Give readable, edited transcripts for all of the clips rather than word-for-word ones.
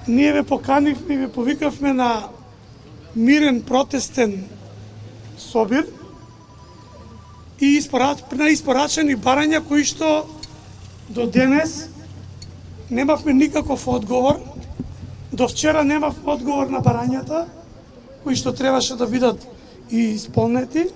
Ние ве поканивме и ве повикавме на мирен протестен собир и на испорачени барања кои што до денес немавме никаков одговор. До вчера немавме одговор на барањата кои што требаше да бидат и исполнети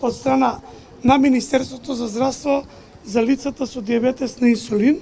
од страна на Министерството за здравство за лицата со диабетес на инсулин.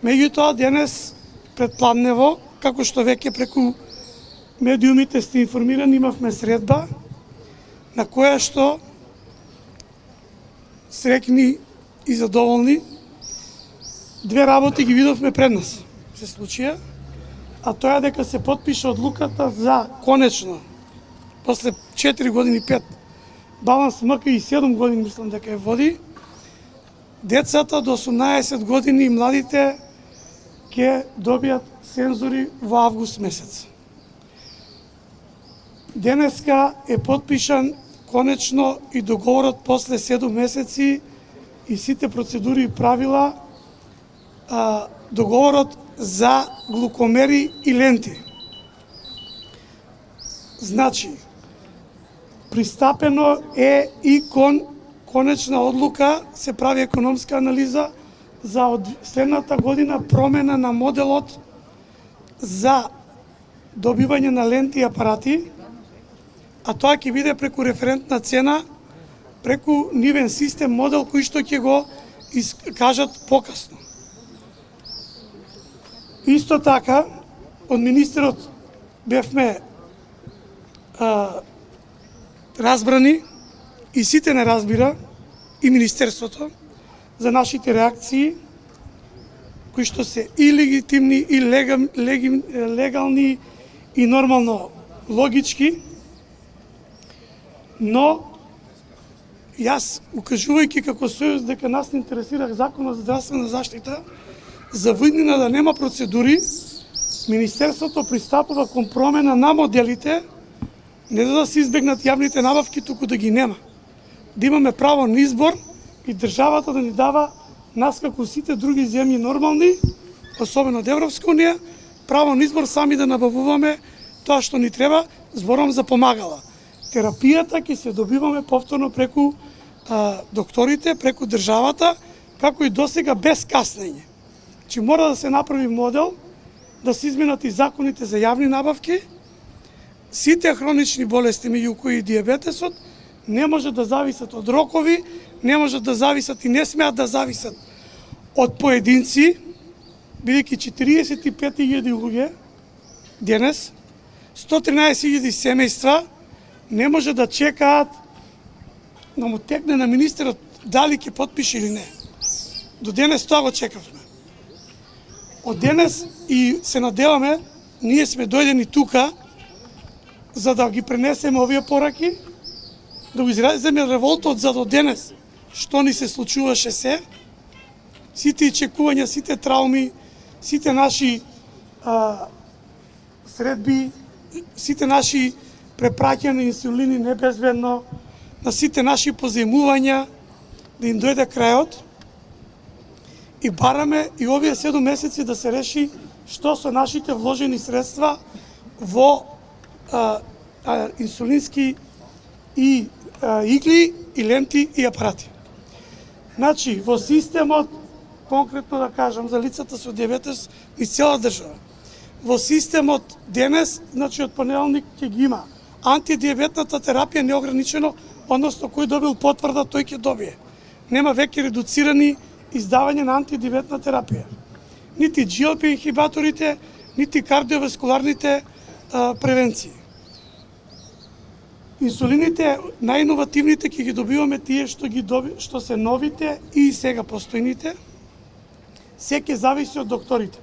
Меѓутоа, денес предпладнево, како што веќе преку медиумите сте информирани, имавме средба на која што среќни и задоволни две работи ги видовме пред нас се случија, а тоа е дека се потпиша одлуката за конечно, после 4 години 5, баланс МК и 7 години мислам дека е води, децата до 18 години и младите ќе добијат сензори во август месец. Денеска е потпишан конечно и договорот после 7 месеци и сите процедури и правила, договорот за глукомери и ленти. Значи, пристапено е и конечна одлука, се прави економска анализа за од следната година промена на моделот за добивање на ленти и апарати, а тоа ќе биде преку референтна цена, преку нивен систем модел кој што ќе го кажат покасно. Исто така, од министерот бевме разбрани и сите не разбира, и Министерството, за нашите реакции, кои што се и легитимни, и легални, и нормално логички, но јас, укажувајќи како сојуз дека нас не интересира Законот за здравствена заштита, за виднина да нема процедури, Министерството пристапува кон промена на моделите, не за да се избегнат јавните набавки, туку да ги нема. Да имаме право на избор и државата да ни дава нас како сите други земји нормални, особено од Европска унија, право на избор сами да набавуваме тоа што ни треба, зборам за помагала. Терапијата ќе се добиваме повторно преку докторите, преку државата, како и досега без каснење. Че мора да се направи модел, да се изменат и законите за јавни набавки, сите хронични болести, меѓу кои диабетесот, не може да зависат од рокови, не може да зависат и не смеат да зависат од поединци, бидејќи 45.000 луѓе денес, 113.000 семејства не може да чекаат да му текне на министерот дали ќе потпише или не. До денес тоа го чекавме. Од денес и се надеваме, ние сме дојдени тука за да ги пренесеме овие пораки, да го изразиме револтот за до денес, што ни се случуваше се, сите чекувања, сите трауми, сите наши средби, сите наши препраќани инсулини небезбедно, на сите наши позајмувања, да им дојде крајот и бараме и овие 7 месеци да се реши што со нашите вложени средства во инсулински и игли, и ленти, и апарати. Значи, во системот, конкретно да кажам, за лицата со диабетес и цела држава, во системот денес, значи од понеделник ќе ги има антидиабетната терапија неограничено, односно кој добил потврда, тој ќе добие. Нема веќе редуцирани издавање на антидиабетна терапија. Нити GLP инхибаторите, нити кардиоваскуларните превенции. Инсулините, најиновативните ќе ги добиваме тие што се новите и сега постојните. Се ќе зависи од докторите.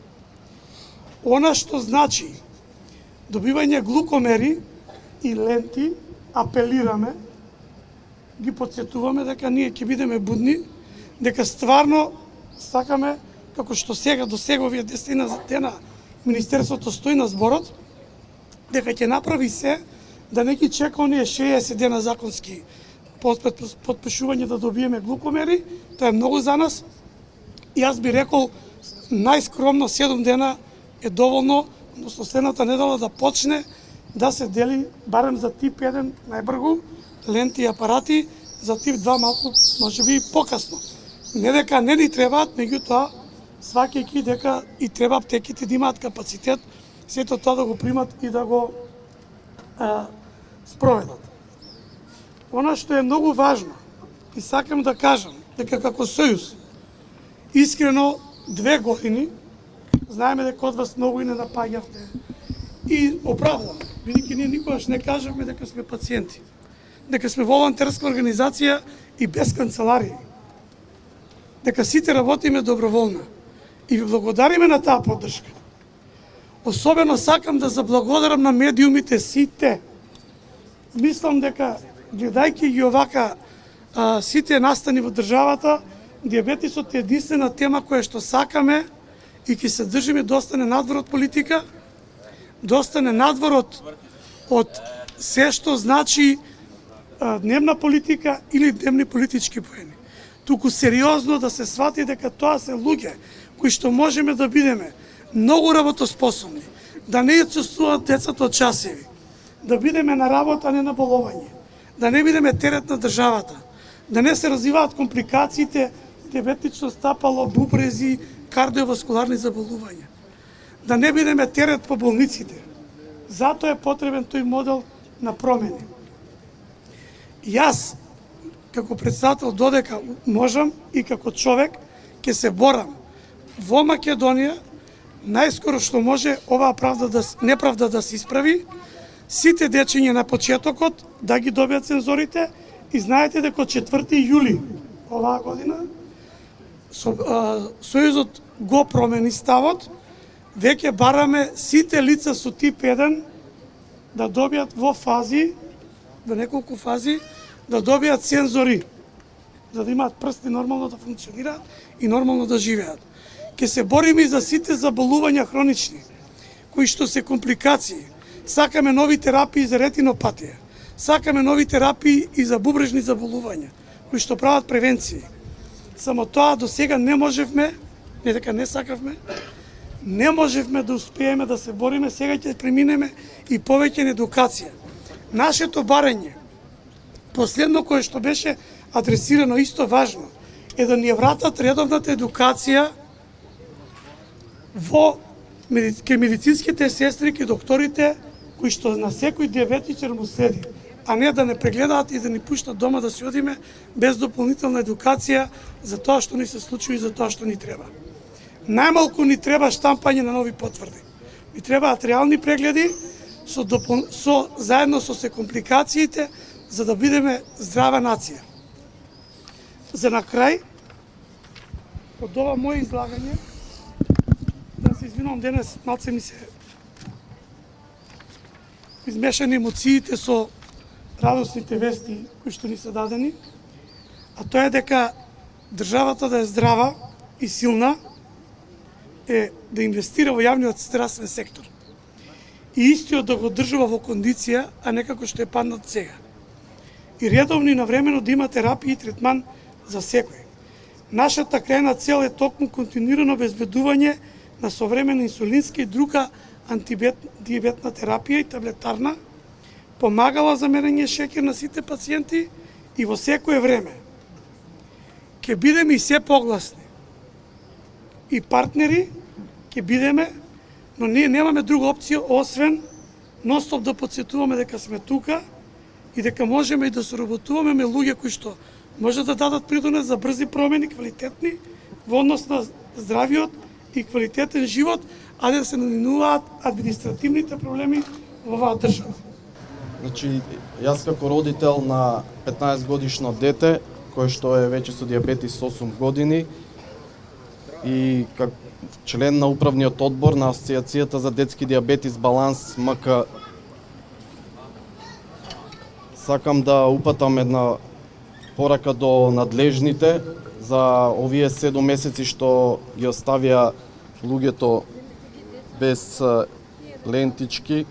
Она што значи добивање глукомери и ленти, апелираме, ги подсетуваме дека ние ќе бидеме будни, дека стварно сакаме, како што сега до сега овие 10 дена Министерството стои на зборот, дека ќе направи се да не ги чека оние 60 дена законски подпишување да добиеме глукомери, тоа е многу за нас. И јас би рекол најскромно 7 дена е доволно, односно следната недела да почне да се дели барем за тип 1 најбргу ленти и апарати, за тип 2 малку можеби и покасно. Не дека не ни требаат, меѓутоа сваќајќи дека и треба аптеките да имаат капацитет сето тоа да го примат и да го спроведат. Она што е многу важно и сакам да кажам дека како Сојуз искрено 2 години знаеме дека од вас многу и не напаѓавте и оправдано, бидејќи ние никогаш не кажавме дека сме пациенти, дека сме волонтерска организација и без канцеларии, дека сите работиме доброволно и ви благодариме на таа поддршка. Особено сакам да заблагодарам на медиумите сите. Мислам дека гледајќи ги овака сите настани во државата, дијабетисот е единствена тема која што сакаме и ќе се држиме да остане надвор од политика, да остане надвор од се што значи дневна политика или дневни политички поени. Туку сериозно да се свати дека тоа се луѓе кои што можеме да бидеме многу работоспособни, да не отсуствуваат децата од часеви, да бидеме на работа, а не на боловање, да не бидеме терет на државата, да не се развиваат компликациите, диабетично стапало, бубрези, кардиоваскуларни заболувања, да не бидеме терет по болниците. Затоа е потребен тој модел на промени. Јас, како председател, додека можам и како човек, ќе се борам во Македонија, најскоро што може оваа неправда да се исправи, сите дечиња на почетокот да ги добијат цензорите и знаете дека од 4 јули оваа година Сојузот го промени ставот, веќе бараме сите лица со тип 1 да добијат во фази, во неколку фази, да добијат цензори, за да имаат прсти нормално да функционираат и нормално да живеат. Ке се бориме и за сите заболувања хронични, кои што се компликации. Сакаме нови терапии за ретинопатија, сакаме нови терапии и за бубрежни заболувања, кои што прават превенции. Само тоа до сега не можевме, не дека не сакавме, не можевме да успееме да се бориме, сега ќе преминеме и повеќе на едукација. Нашето барање, последно кое што беше адресирано исто важно, е да ни вратат редовната едукација ке медицинските сестри, ке докторите, кои што на секој диабетичар му следи, а не да не прегледаат и да ни пуштат дома да си одиме без дополнителна едукација за тоа што ни се случува и за тоа што ни треба. Најмалку ни треба штампање на нови потврди. Ни требаат реални прегледи заедно со се компликациите за да бидеме здрава нација. За на крај, од ова моје излагање, да се извинувам денес, малце ми се измешани емоциите со радосните вести кои што ни се дадени, а тоа е дека државата да е здрава и силна е да инвестира во јавниот здравствен сектор и истиот да го држува во кондиција, а не како што е паднат сега. И редовно и навремено да има терапија и третман за секој. Нашата крајна цел е токму континуирано обезбедување на современа инсулинска и друга антидиабетна терапија и таблетарна, помагала за мерење шеќер на сите пациенти и во секое време. Ке бидеме и се погласни. И партнери ке бидеме, но ние немаме друга опција освен ностоп да подсетуваме дека сме тука и дека можеме и да соработуваме ме луѓе кои што може да дадат придонес за брзи промени, квалитетни, во однос на здравиот и квалитетен живот, а да се наминуваат административните проблеми во оваа држава. Значи, јас како родител на 15 годишно дете, кој што е веќе со дијабетис 8 години и како член на управниот одбор на Асоциацијата за детски дијабетис Баланс МК, сакам да упатам една порака до надлежните за овие 7 месеци што ги оставија луѓето без лентички.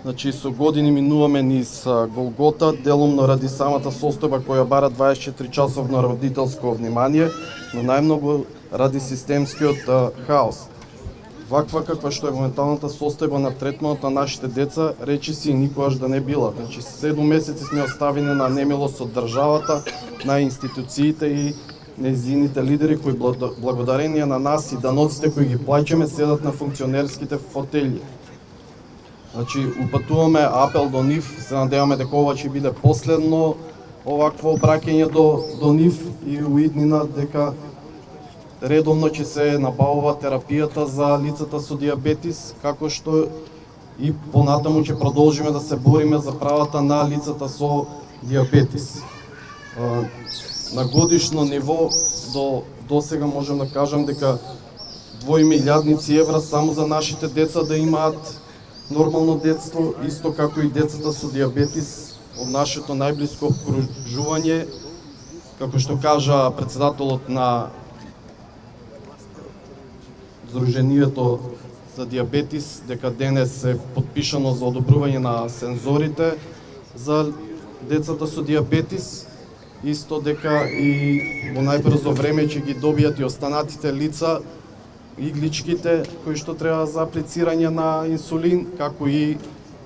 Значи, со години минуваме низ Голгота, делумно ради самата состојба која бара 24 часовно родителско внимание, но најмногу ради системскиот хаос. ваква каква што е моменталната состојба на третманот на нашите деца, речиси никогаш да не била. Значи 7 месеци сме оставени на немилост од државата, на институциите и нејзините лидери кои благодарение на нас и даноците кои ги плаќаме седат на функционерските фотели. Значи упатуваме апел до нив, се надеваме дека ова ќе биде последно овакво обраќање до нив и уиднина дека редовно ќе се набавува терапијата за лицата со диабетис, како што и понатаму ќе продолжиме да се бориме за правата на лицата со диабетис. На годишно ниво до сега можем да кажам дека 2 милијадници евра само за нашите деца да имаат нормално детство, исто како и децата со диабетис од нашето најблиско окружување, како што кажа председателот на Сдруженијето за диабетис, дека денес е подпишано за одобрување на сензорите за децата со диабетис, исто дека и во најбрзо време ќе ги добијат и останатите лица игличките кои што треба за аплицирање на инсулин, како и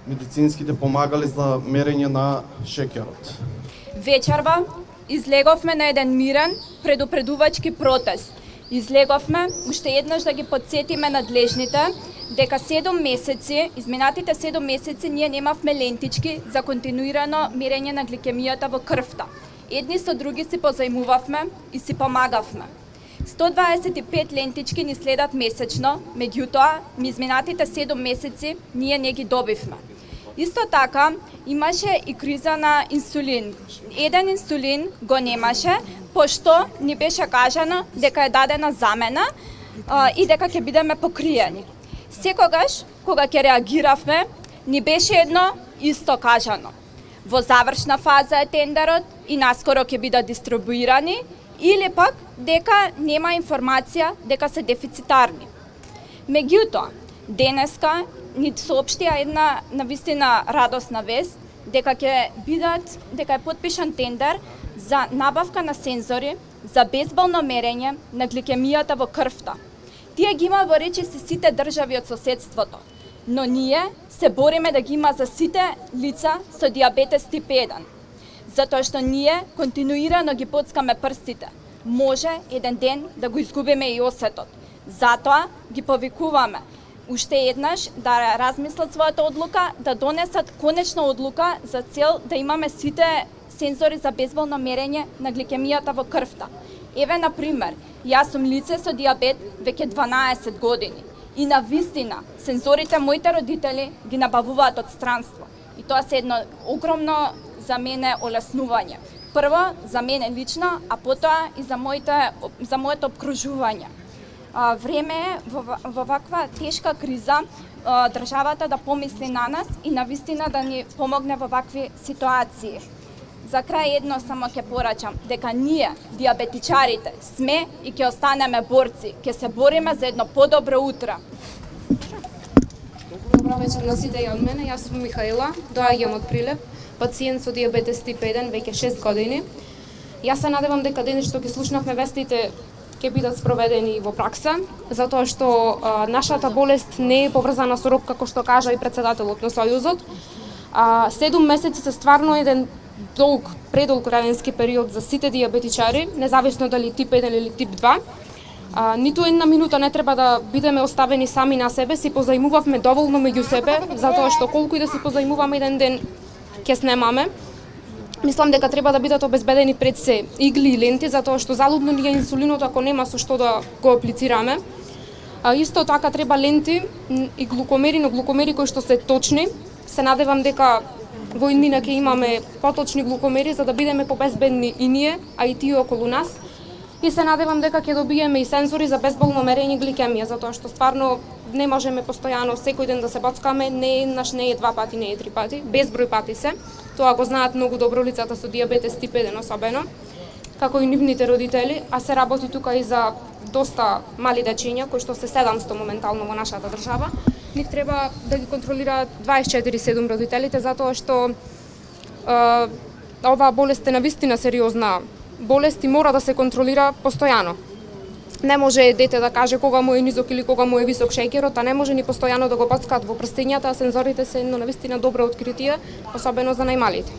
медицинските помагали за мерење на шеќерот. Вечерва излеговме на еден мирен предупредувачки протест. Излеговме уште еднаш да ги подсетиме надлежните дека 7 месеци, изминатите 7 месеци ние немавме лентички за континуирано мерење на гликемијата во крвта. Едни со други си позајмувавме и си помагавме. 125 лентички ни следат месечно, меѓутоа, изминатите 7 месеци ние не ги добивме. Исто така, имаше и криза на инсулин. Еден инсулин го немаше, пошто ни беше кажано дека е дадена замена и дека ќе бидеме покриени. Секогаш, кога ќе реагиравме, ни беше едно исто кажано. Во завршна фаза е тендерот и наскоро ќе бидат дистрибуирани, или пак дека нема информација дека се дефицитарни. Меѓутоа, денеска ни соопштија една навистина радосна вест дека дека е подпишан тендер за набавка на сензори за безболно мерење на гликемијата во крвта. Тие ги има во речиси сите држави од соседството, но ние се бориме да ги има за сите лица со диабетес тип 1. Затоа што ние континуирано ги поцкаме прстите. Може еден ден да го изгубиме и осетот. Затоа ги повикуваме уште еднаш да размислат својата одлука, да донесат конечна одлука за цел да имаме сите сензори за безболно мерење на гликемијата во крвта. Еве, например, јас сум лице со диабет веќе 12 години и на вистина сензорите моите родители ги набавуваат од странство. И тоа се едно огромно за мене олеснување. Прво за мене лично, а потоа и за моето обкружување. Време е во ваква тешка криза државата да помисли на нас и навистина да ни помогне во вакви ситуации. За крај едно само ќе порачам, дека ние, диабетичарите, сме и ќе останеме борци, ќе се бориме за едно подобро утро. Добро вечер на сите и од мене, јас сум Михаила, доаѓам од Прилеп, пациент со диабетес тип 1 веќе 6 години. Јас се надевам дека денес што ги слушнавме вестите ќе бидат спроведени во пракса, затоа што нашата болест не е поврзана со рок, како што кажа и председателот на Сојузот. 7 месеци се стварно еден предолг временски период за сите диабетичари, независно дали тип 1 или тип 2. Ниту една минута не треба да бидеме оставени сами на себе, си позајмувавме доволно меѓу себе, затоа што колку и да си позајмуваме еден ден ќе снемаме. Мислам дека треба да бидат обезбедени пред се игли и ленти, затоа што залудно ни е инсулинот ако нема со што да го аплицираме. Исто така треба ленти и глукомери, но глукомери кои што се точни. Се надевам дека во иднина ќе имаме поточни глукомери за да бидеме побезбедни и ние, а и тие околу нас. И се надевам дека ќе добиеме и сензори за безболно мерење гликемија, затоа што стварно не можеме постојано секој ден да се боцкаме, не еднаш, не е 2 пати, не е 3 пати, безброј пати се. Тоа го знаат многу добро лицата со диабетес тип 1 особено, како и нивните родители, а се работи тука и за доста мали дечиња, кои што се 700 моментално во нашата држава. Нив треба да ги контролираат 24/7 родителите, затоа што оваа болест е навистина сериозна болест и мора да се контролира постојано. Не може дете да каже кога му е низок или кога му е висок шеќерот, а не може ни постојано да го пацкаат во прстињата, а сензорите се едно навистина добро откритие, особено за најмалите.